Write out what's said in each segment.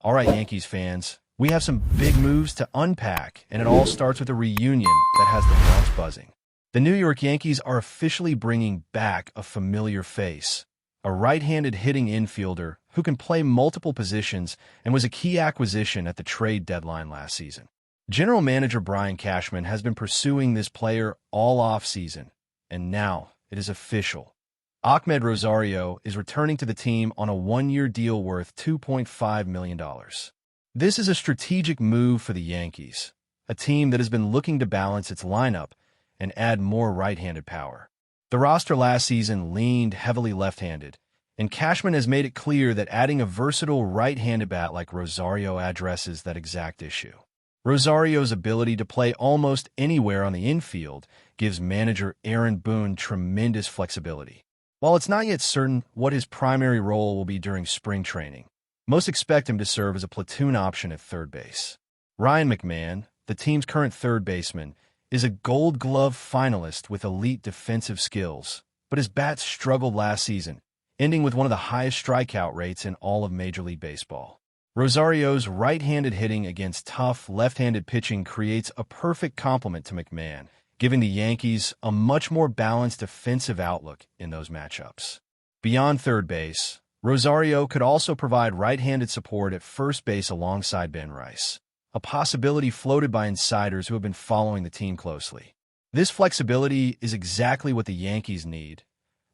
All right, Yankees fans, we have some big moves to unpack, and it all starts with a reunion that has the Bronx buzzing. The New York Yankees are officially bringing back a familiar face, a right-handed hitting infielder who can play multiple positions and was a key acquisition at the trade deadline last season. General Manager Brian CASHMAN has been pursuing this player all off-season, and now it is official. Amed Rosario is returning to the team on a one-year deal worth $2.5 million. This is a strategic move for the Yankees, a team that has been looking to balance its lineup and add more right-handed power. The roster last season leaned heavily left-handed, and CASHMAN has made it clear that adding a versatile right-handed bat like Rosario addresses that exact issue. Rosario's ability to play almost anywhere on the infield gives manager Aaron Boone tremendous flexibility. While it's not yet certain what his primary role will be during spring training, most expect him to serve as a platoon option at third base. Ryan McMahon, the team's current third baseman, is a Gold Glove finalist with elite defensive skills, but his bat struggled last season, ending with one of the highest strikeout rates in all of Major League Baseball. Rosario's right-handed hitting against tough left-handed pitching creates a perfect complement to McMahon, giving the Yankees a much more balanced offensive outlook in those matchups. Beyond third base, Rosario could also provide right-handed support at first base alongside Ben Rice, a possibility floated by insiders who have been following the team closely. This flexibility is exactly what the Yankees need,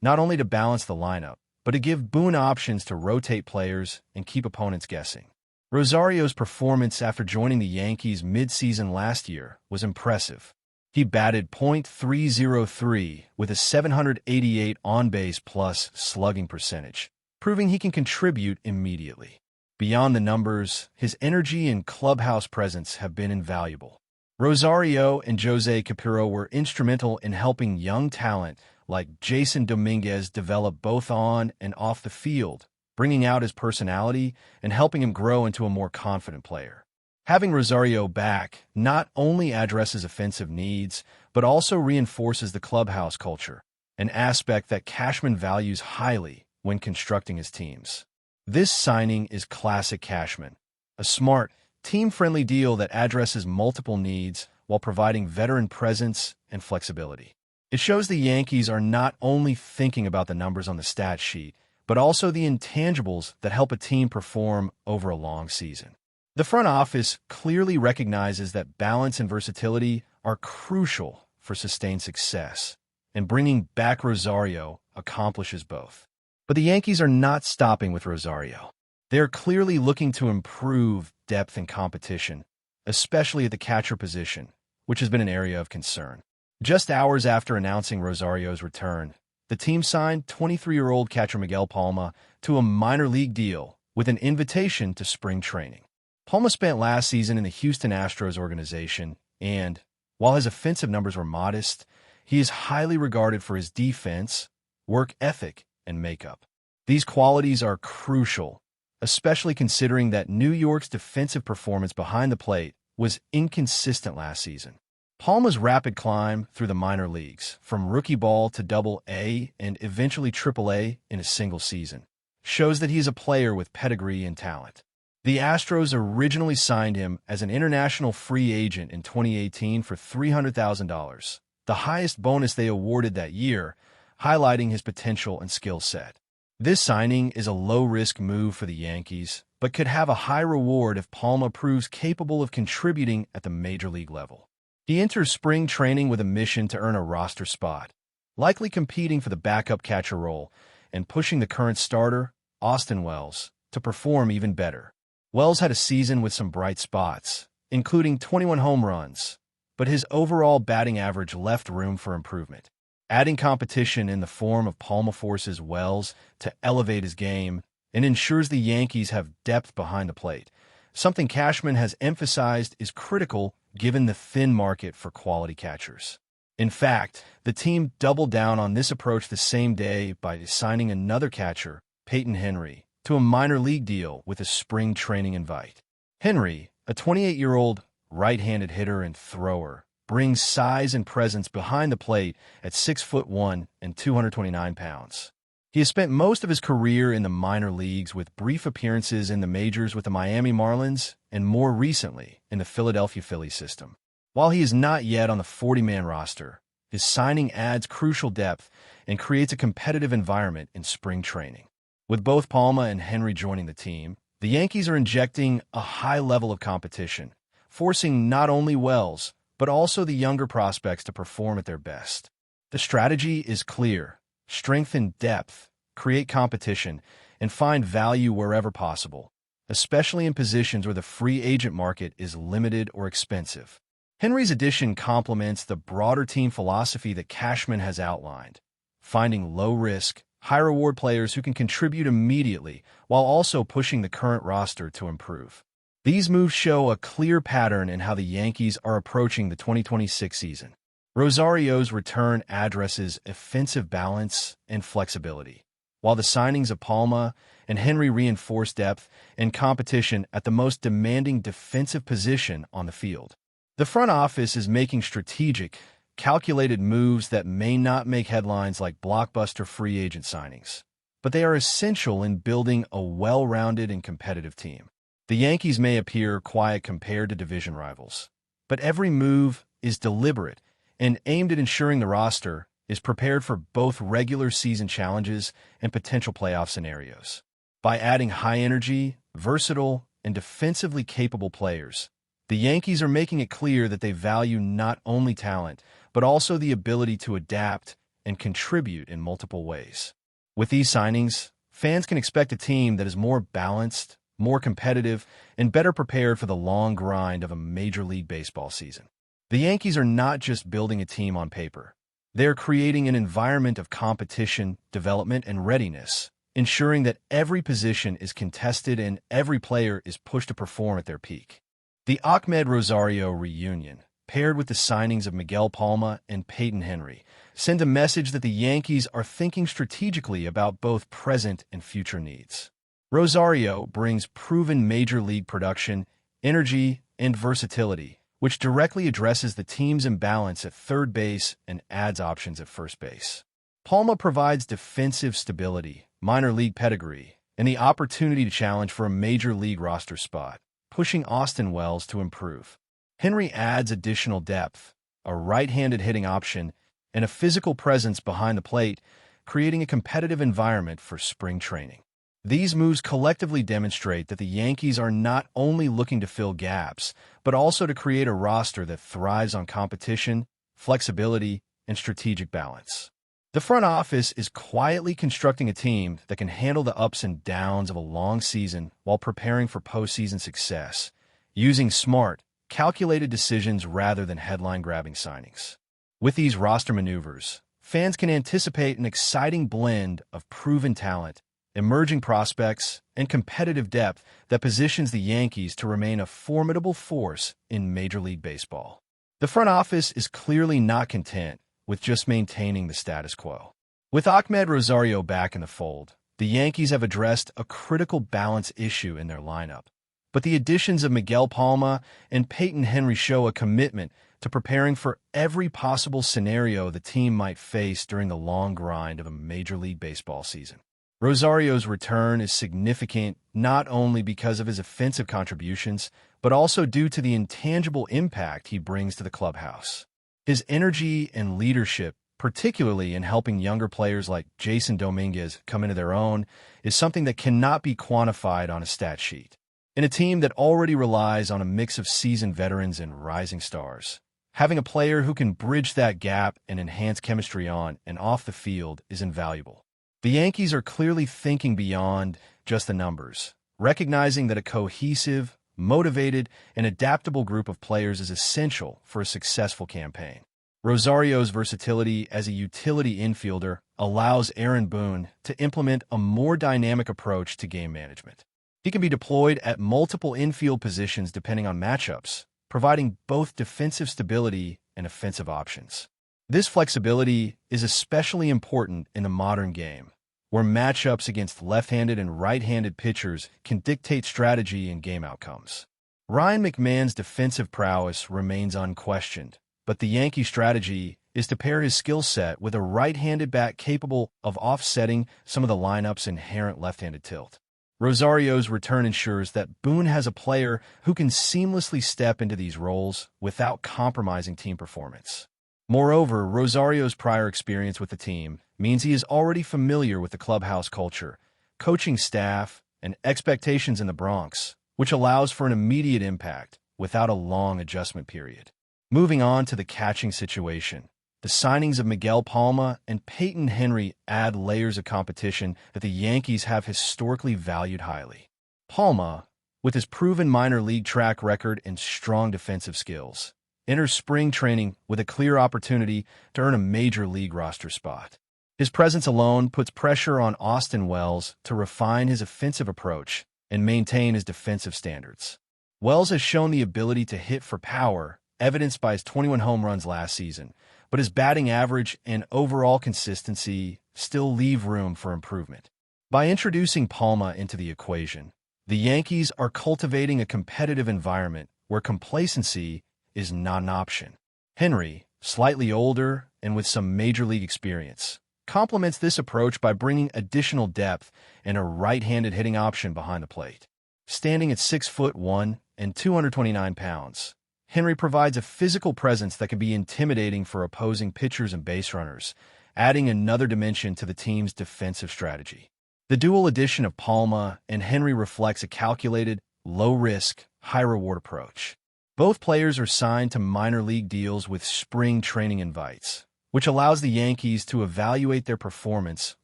not only to balance the lineup, but to give Boone options to rotate players and keep opponents guessing. Rosario's performance after joining the Yankees mid-season last year was impressive. He batted .303 with a 788 on-base plus slugging percentage, proving he can contribute immediately. Beyond the numbers, his energy and clubhouse presence have been invaluable. Rosario and Jose Capiro were instrumental in helping young talent like Jason Dominguez develop both on and off the field, bringing out his personality and helping him grow into a more confident player. Having Rosario back not only addresses offensive needs, but also reinforces the clubhouse culture, an aspect that CASHMAN values highly when constructing his teams. This signing is classic CASHMAN, a smart, team-friendly deal that addresses multiple needs while providing veteran presence and flexibility. It shows the Yankees are not only thinking about the numbers on the stat sheet, but also the intangibles that help a team perform over a long season. The front office clearly recognizes that balance and versatility are crucial for sustained success, and bringing back Rosario accomplishes both. But the Yankees are not stopping with Rosario. They are clearly looking to improve depth and competition, especially at the catcher position, which has been an area of concern. Just hours after announcing Rosario's return, the team signed 23-year-old catcher Miguel Palma to a minor league deal with an invitation to spring training. Palma spent last season in the Houston Astros organization, and, while his offensive numbers were modest, he is highly regarded for his defense, work ethic, and makeup. These qualities are crucial, especially considering that New York's defensive performance behind the plate was inconsistent last season. Palma's rapid climb through the minor leagues, from rookie ball to Double-A and eventually Triple-A in a single season, shows that he is a player with pedigree and talent. The Astros originally signed him as an international free agent in 2018 for $300,000, the highest bonus they awarded that year, highlighting his potential and skill set. This signing is a low-risk move for the Yankees, but could have a high reward if Palma proves capable of contributing at the major league level. He enters spring training with a mission to earn a roster spot, likely competing for the backup catcher role and pushing the current starter, Austin Wells, to perform even better. Wells had a season with some bright spots, including 21 home runs, but his overall batting average left room for improvement. Adding competition in the form of Palma forces Wells to elevate his game and ensures the Yankees have depth behind the plate, something CASHMAN has emphasized is critical given the thin market for quality catchers. In fact, the team doubled down on this approach the same day by signing another catcher, Peyton Henry, to a minor league deal with a spring training invite. Henry, a 28-year-old right-handed hitter and thrower, brings size and presence behind the plate at 6'1" and 229 pounds. He has spent most of his career in the minor leagues with brief appearances in the majors with the Miami Marlins and more recently in the Philadelphia Phillies system. While he is not yet on the 40-man roster, his signing adds crucial depth and creates a competitive environment in spring training. With both Palma and Henry joining the team, the Yankees are injecting a high level of competition, forcing not only Wells, but also the younger prospects to perform at their best. The strategy is clear: strengthen depth, create competition, and find value wherever possible, especially in positions where the free agent market is limited or expensive. Henry's addition complements the broader team philosophy that CASHMAN has outlined, finding low-risk, high-reward players who can contribute immediately while also pushing the current roster to improve. These moves show a clear pattern in how the Yankees are approaching the 2026 season. Rosario's return addresses offensive balance and flexibility, while the signings of Palma and Henry reinforce depth and competition at the most demanding defensive position on the field. The front office is making strategic, calculated moves that may not make headlines like blockbuster free agent signings, but they are essential in building a well-rounded and competitive team. The Yankees may appear quiet compared to division rivals, but every move is deliberate and aimed at ensuring the roster is prepared for both regular season challenges and potential playoff scenarios. By adding high-energy, versatile, and defensively capable players, the Yankees are making it clear that they value not only talent, but also the ability to adapt and contribute in multiple ways. With these signings, fans can expect a team that is more balanced, more competitive, and better prepared for the long grind of a Major League Baseball season. The Yankees are not just building a team on paper. They are creating an environment of competition, development, and readiness, ensuring that every position is contested and every player is pushed to perform at their peak. The Amed Rosario reunion, paired with the signings of Miguel Palma and Peyton Henry, send a message that the Yankees are thinking strategically about both present and future needs. Rosario brings proven major league production, energy, and versatility, which directly addresses the team's imbalance at third base and adds options at first base. Palma provides defensive stability, minor league pedigree, and the opportunity to challenge for a major league roster spot, pushing Austin Wells to improve. Henry adds additional depth, a right-handed hitting option, and a physical presence behind the plate, creating a competitive environment for spring training. These moves collectively demonstrate that the Yankees are not only looking to fill gaps, but also to create a roster that thrives on competition, flexibility, and strategic balance. The front office is quietly constructing a team that can handle the ups and downs of a long season while preparing for postseason success, using smart, calculated decisions rather than headline-grabbing signings. With these roster maneuvers, fans can anticipate an exciting blend of proven talent, emerging prospects, and competitive depth that positions the Yankees to remain a formidable force in Major League Baseball. The front office is clearly not content with just maintaining the status quo. With Amed Rosario back in the fold, the Yankees have addressed a critical balance issue in their lineup. But the additions of Miguel Palma and Peyton Henry show a commitment to preparing for every possible scenario the team might face during the long grind of a Major League Baseball season. Rosario's return is significant not only because of his offensive contributions, but also due to the intangible impact he brings to the clubhouse. His energy and leadership, particularly in helping younger players like Jason Dominguez come into their own, is something that cannot be quantified on a stat sheet. In a team that already relies on a mix of seasoned veterans and rising stars, having a player who can bridge that gap and enhance chemistry on and off the field is invaluable. The Yankees are clearly thinking beyond just the numbers, recognizing that a cohesive, motivated, and adaptable group of players is essential for a successful campaign. Rosario's versatility as a utility infielder allows Aaron Boone to implement a more dynamic approach to game management. He can be deployed at multiple infield positions depending on matchups, providing both defensive stability and offensive options. This flexibility is especially important in the modern game, where matchups against left-handed and right-handed pitchers can dictate strategy and game outcomes. Ryan McMahon's defensive prowess remains unquestioned, but the Yankee strategy is is to pair his skill set with a right-handed bat capable of offsetting some of the lineup's inherent left-handed tilt. Rosario's return ensures that Boone has a player who can seamlessly step into these roles without compromising team performance. Moreover, Rosario's prior experience with the team means he is already familiar with the clubhouse culture, coaching staff, and expectations in the Bronx, which allows for an immediate impact without a long adjustment period. Moving on to the catching situation, the signings of Miguel Palma and Peyton Henry add layers of competition that the Yankees have historically valued highly. Palma, with his proven minor league track record and strong defensive skills, enters spring training with a clear opportunity to earn a major league roster spot. His presence alone puts pressure on Austin Wells to refine his offensive approach and maintain his defensive standards. Wells has shown the ability to hit for power, evidenced by his 21 home runs last season, but his batting average and overall consistency still leave room for improvement. By introducing Palma into the equation, the Yankees are cultivating a competitive environment where complacency is not an option. Henry, slightly older and with some major league experience, complements this approach by bringing additional depth and a right-handed hitting option behind the plate. Standing at 6'1" and 229 pounds, Henry provides a physical presence that can be intimidating for opposing pitchers and base runners, adding another dimension to the team's defensive strategy. The dual addition of Palma and Henry reflects a calculated, low-risk, high-reward approach. Both players are signed to minor league deals with spring training invites, which allows the Yankees to evaluate their performance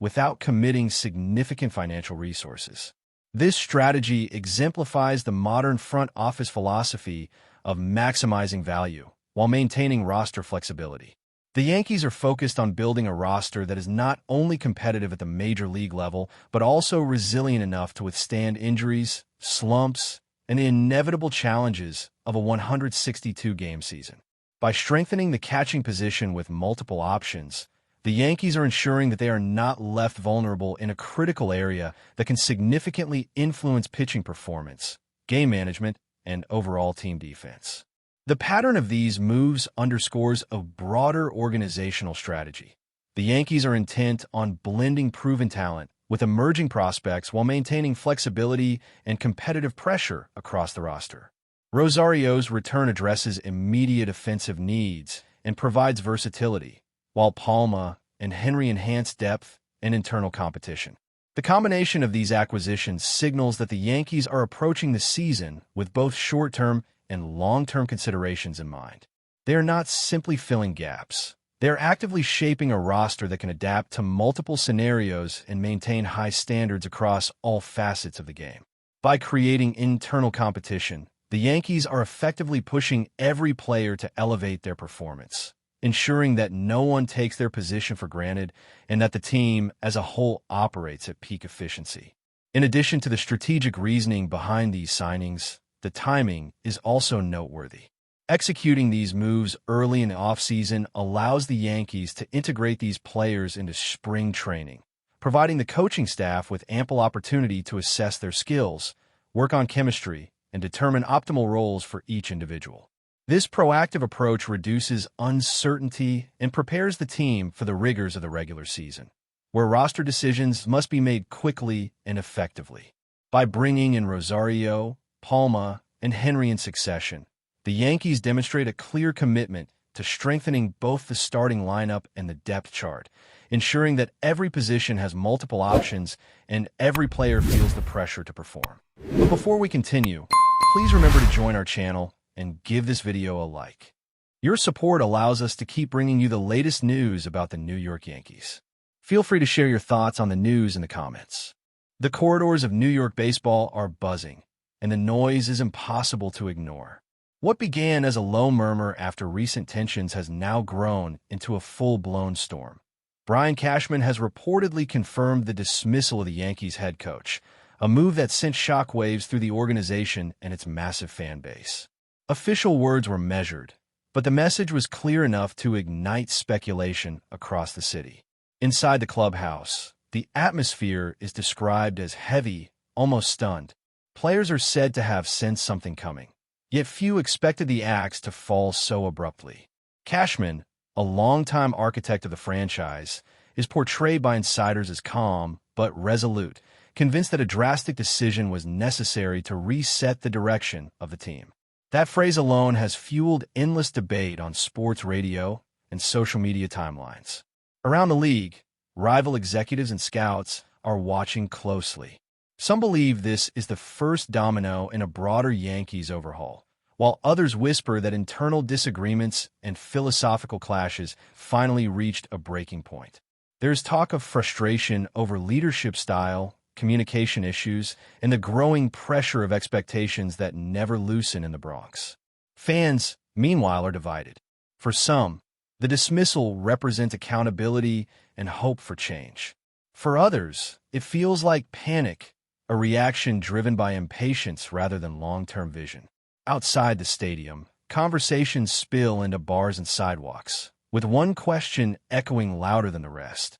without committing significant financial resources. This strategy exemplifies the modern front office philosophy of maximizing value while maintaining roster flexibility. The Yankees are focused on building a roster that is not only competitive at the major league level, but also resilient enough to withstand injuries, slumps, and the inevitable challenges of a 162-game season. By strengthening the catching position with multiple options, the Yankees are ensuring that they are not left vulnerable in a critical area that can significantly influence pitching performance, game management, and overall team defense. The pattern of these moves underscores a broader organizational strategy. The Yankees are intent on blending proven talent with emerging prospects while maintaining flexibility and competitive pressure across the roster. Rosario's return addresses immediate offensive needs and provides versatility, while Palma and Henry enhance depth and internal competition. The combination of these acquisitions signals that the Yankees are approaching the season with both short-term and long-term considerations in mind. They are not simply filling gaps. They are actively shaping a roster that can adapt to multiple scenarios and maintain high standards across all facets of the game. By creating internal competition, the Yankees are effectively pushing every player to elevate their performance, ensuring that no one takes their position for granted and that the team as a whole operates at peak efficiency. In addition to the strategic reasoning behind these signings, the timing is also noteworthy. Executing these moves early in the offseason allows the Yankees to integrate these players into spring training, providing the coaching staff with ample opportunity to assess their skills, work on chemistry, and determine optimal roles for each individual. This proactive approach reduces uncertainty and prepares the team for the rigors of the regular season, where roster decisions must be made quickly and effectively. By bringing in Rosario, Palma, and Henry in succession, the Yankees demonstrate a clear commitment to strengthening both the starting lineup and the depth chart, ensuring that every position has multiple options and every player feels the pressure to perform. But before we continue, please remember to join our channel and give this video a like. Your support allows us to keep bringing you the latest news about the New York Yankees. Feel free to share your thoughts on the news in the comments. The corridors of New York baseball are buzzing, and the noise is impossible to ignore. What began as a low murmur after recent tensions has now grown into a full-blown storm. Brian Cashman has reportedly confirmed the dismissal of the Yankees head coach, a move that sent shockwaves through the organization and its massive fan base. Official words were measured, but the message was clear enough to ignite speculation across the city. Inside the clubhouse, the atmosphere is described as heavy, almost stunned. Players are said to have sensed something coming, yet few expected the axe to fall so abruptly. Cashman, a longtime architect of the franchise, is portrayed by insiders as calm but resolute, convinced that a drastic decision was necessary to reset the direction of the team. That phrase alone has fueled endless debate on sports radio and social media timelines. Around the league, rival executives and scouts are watching closely. Some believe this is the first domino in a broader Yankees overhaul, while others whisper that internal disagreements and philosophical clashes finally reached a breaking point. There's talk of frustration over leadership style, communication issues, and the growing pressure of expectations that never loosen in the Bronx. Fans, meanwhile, are divided. For some, the dismissal represents accountability and hope for change. For others, it feels like panic, a reaction driven by impatience rather than long-term vision. Outside the stadium, conversations spill into bars and sidewalks, with one question echoing louder than the rest.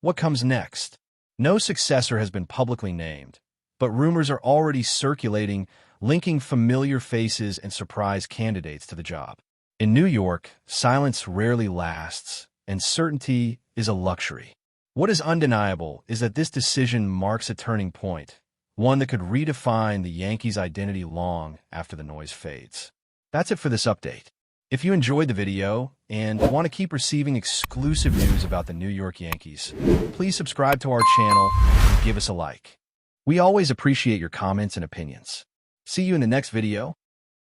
What comes next? No successor has been publicly named, but rumors are already circulating, linking familiar faces and surprise candidates to the job. In New York, silence rarely lasts, and certainty is a luxury. What is undeniable is that this decision marks a turning point, one that could redefine the Yankees' identity long after the noise fades. That's it for this update. If you enjoyed the video and want to keep receiving exclusive news about the New York Yankees, please subscribe to our channel and give us a like. We always appreciate your comments and opinions. See you in the next video.